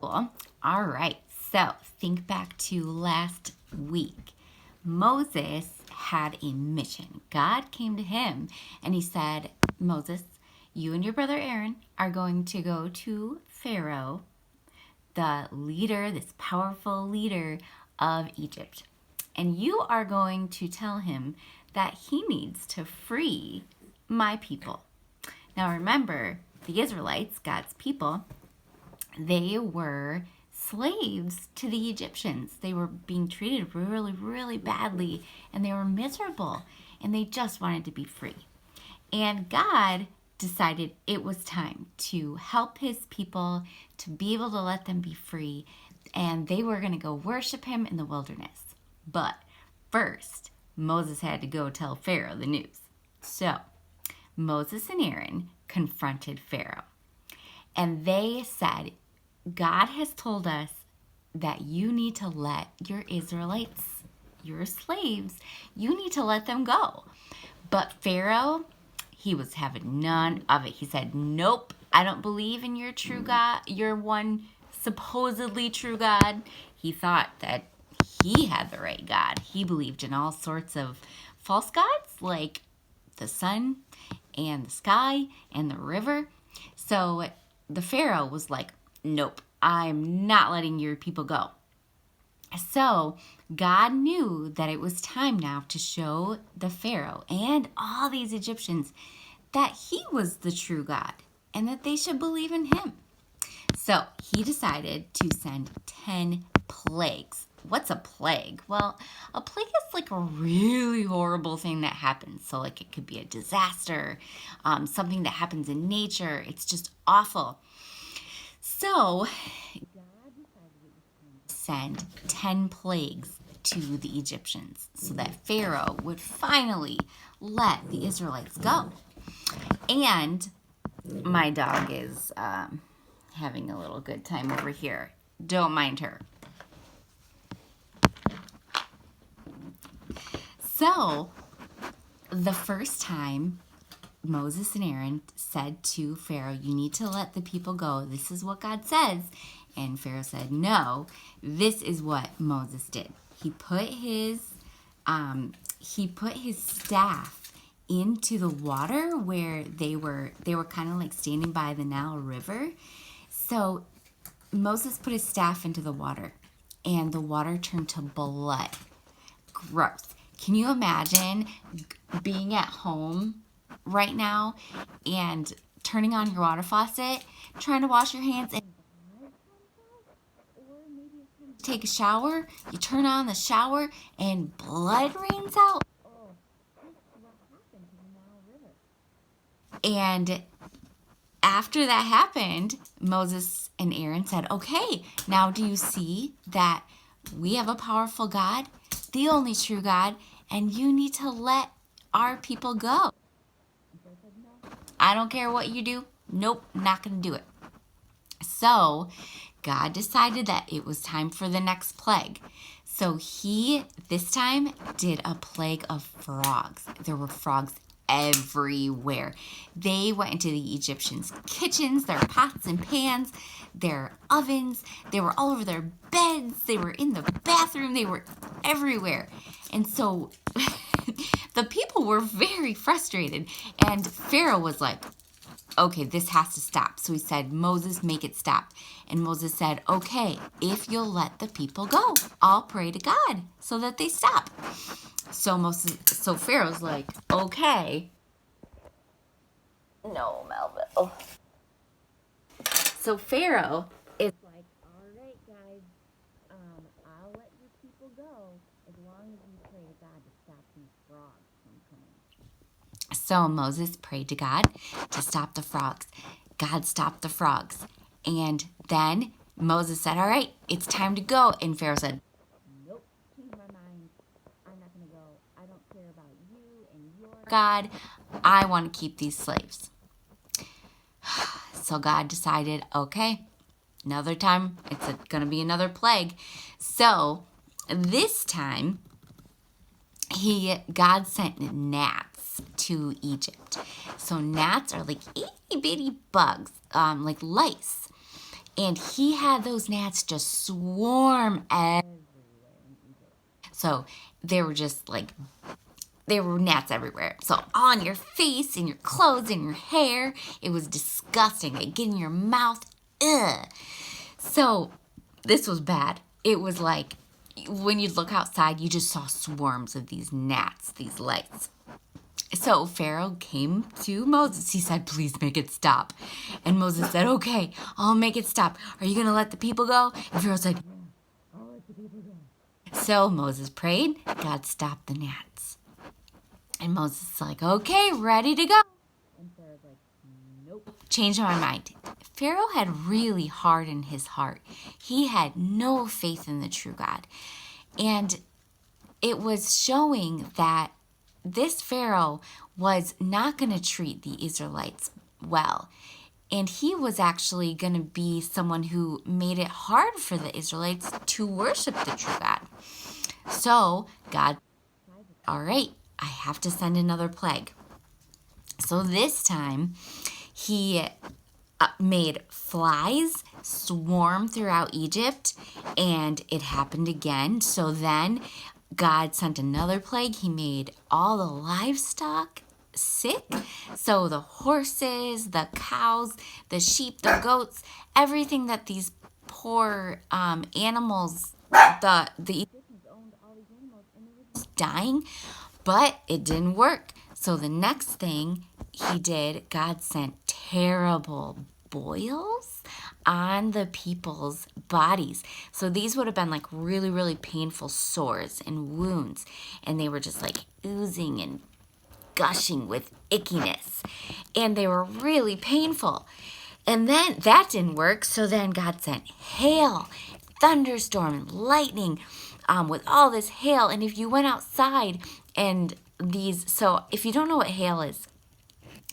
Cool. All right. So think back to last week. Moses had a mission. God came to him and he said, Moses, you and your brother Aaron are going to go to Pharaoh, the leader, this powerful leader of Egypt. And you are going to tell him that he needs to free my people. Now remember, the Israelites, God's people, they were slaves to the Egyptians. They were being treated really, really badly, and they were miserable, and they just wanted to be free. And God decided it was time to help his people, to be able to let them be free, and they were going to go worship him in the wilderness. But first, Moses had to go tell Pharaoh the news. So, Moses and Aaron confronted Pharaoh, and they said, God has told us that you need to let your Israelites, your slaves, you need to let them go. But Pharaoh, he was having none of it. He said, nope, I don't believe in your true God, your one supposedly true God. He thought that he had the right God. He believed in all sorts of false gods like the sun and the sky and the river. So the Pharaoh was like, nope, I'm not letting your people go. So God knew that it was time now to show the Pharaoh and all these Egyptians that he was the true God and that they should believe in him. So he decided to send 10 plagues. What's a plague? Well, a plague is like a really horrible thing that happens. So like it could be a disaster, something that happens in nature. It's just awful. So God decided to send 10 plagues to the Egyptians so that Pharaoh would finally let the Israelites go. And my dog is having a little good time over here. Don't mind her. So, the first time Moses and Aaron said to Pharaoh, you need to let the people go. This is what God says. And Pharaoh said, no. This is what Moses did. He put his staff into the water where they were kind of like standing by the Nile River. So Moses put his staff into the water and the water turned to blood. Gross. Can you imagine being at home right now and turning on your water faucet, trying to wash your hands and take a shower? You turn on the shower and blood rains out. And after that happened, Moses and Aaron said, okay, now do you see that we have a powerful God, the only true God, and you need to let our people go. I don't care what you do. Nope, not going to do it. So God decided that it was time for the next plague. So he, this time, did a plague of frogs. There were frogs everywhere. They went into the Egyptians' kitchens, their pots and pans, their ovens. They were all over their beds. They were in the bathroom. They were everywhere. And so the people were very frustrated. And Pharaoh was like, okay, this has to stop. So he said, Moses, make it stop. And Moses said, okay, if you'll let the people go, I'll pray to God so that they stop. So Pharaoh's like, okay. No, Melville. So Pharaoh is like, all right, guys, I'll let your people go as long as you pray to God to stop these frogs from coming. So Moses prayed to God to stop the frogs. God stopped the frogs. And then Moses said, all right, it's time to go. And Pharaoh said, nope, change my mind. I'm not going to go. I don't care about you and your God. I want to keep these slaves. So God decided, okay, another time, it's going to be another plague. So this time, God sent gnats to Egypt. So gnats are like itty bitty bugs, like lice. And he had those gnats just swarm everywhere. So they were just like, there were gnats everywhere. So on your face, in your clothes, in your hair. It was disgusting. They get in your mouth. Ugh. So this was bad. It was like when you look outside, you just saw swarms of these gnats, these lights. So Pharaoh came to Moses. He said, please make it stop. And Moses said, okay, I'll make it stop. Are you going to let the people go? And Pharaoh said, yeah, I'll let the people go. So Moses prayed. God stopped the gnats. And Moses is like, okay, ready to go. And Pharaoh's like, nope. Changed my mind. Pharaoh had really hardened his heart. He had no faith in the true God. And it was showing that this Pharaoh was not going to treat the Israelites well. And he was actually going to be someone who made it hard for the Israelites to worship the true God. So God, all right, I have to send another plague. So this time he made flies swarm throughout Egypt, and it happened again. So then God sent another plague. He made all the livestock sick. So the horses, the cows, the sheep, the goats, everything that these poor animals, the Egyptians owned all these animals, and they were just dying. But it didn't work. So the next thing he did, God sent terrible boils on the people's bodies. So these would have been like really, really painful sores and wounds. And they were just like oozing and gushing with ickiness. And they were really painful. And then that didn't work. So then God sent hail, thunderstorm, and lightning with all this hail. And if you went outside and so if you don't know what hail is,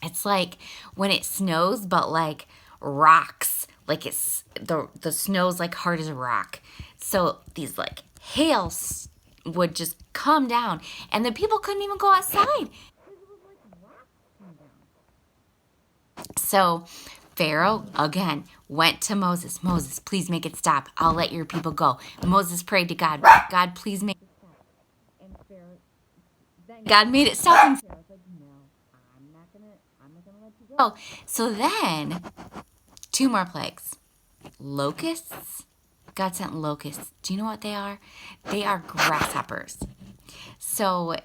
it's like when it snows, but like rocks, like it's the snow's like hard as a rock. So these like hail would just come down, and the people couldn't even go outside. So Pharaoh again went to Moses. Moses, please make it stop. I'll let your people go. Moses prayed to God. God, please make it stop. And Pharaoh, God made it stop. And Pharaoh's like, no, I'm not gonna let you go. So then, 2 more plagues. Locusts. God sent locusts. Do you know what they are? They are grasshoppers. So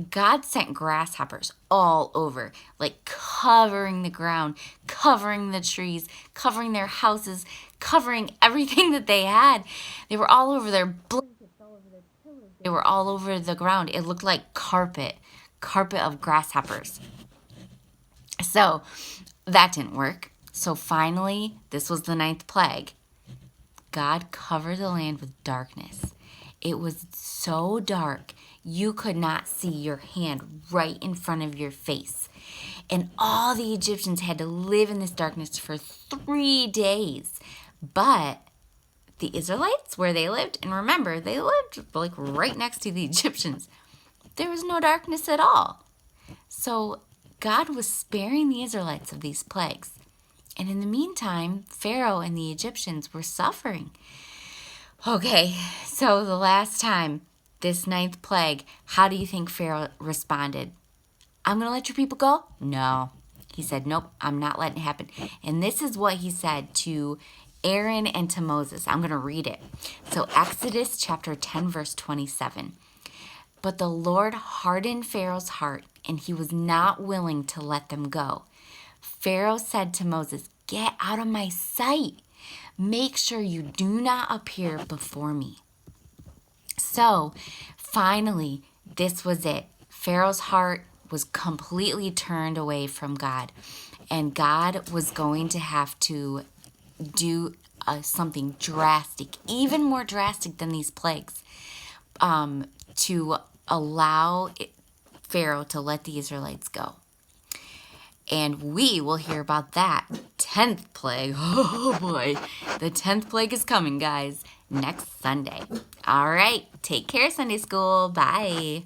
God sent grasshoppers all over, like covering the ground, covering the trees, covering their houses, covering everything that they had. They were all over their blankets, all over their pillows. They were all over the ground. It looked like carpet of grasshoppers. So that didn't work. So finally, this was the 9th plague. God covered the land with darkness. It was so dark, you could not see your hand right in front of your face. And all the Egyptians had to live in this darkness for 3 days. But the Israelites, where they lived, and remember, they lived like right next to the Egyptians, there was no darkness at all. So God was sparing the Israelites of these plagues. And in the meantime, Pharaoh and the Egyptians were suffering. Okay, so the last time, this 9th plague, how do you think Pharaoh responded? I'm going to let your people go? No. He said, nope, I'm not letting it happen. And this is what he said to Aaron and to Moses. I'm going to read it. So Exodus chapter 10, verse 27. But the Lord hardened Pharaoh's heart, and he was not willing to let them go. Pharaoh said to Moses, get out of my sight. Make sure you do not appear before me. So finally, this was it. Pharaoh's heart was completely turned away from God. And God was going to have to do something drastic, even more drastic than these plagues, to allow Pharaoh to let the Israelites go. And we will hear about that 10th plague. Oh boy, the 10th plague is coming, guys, next Sunday. All right, take care, Sunday School. Bye.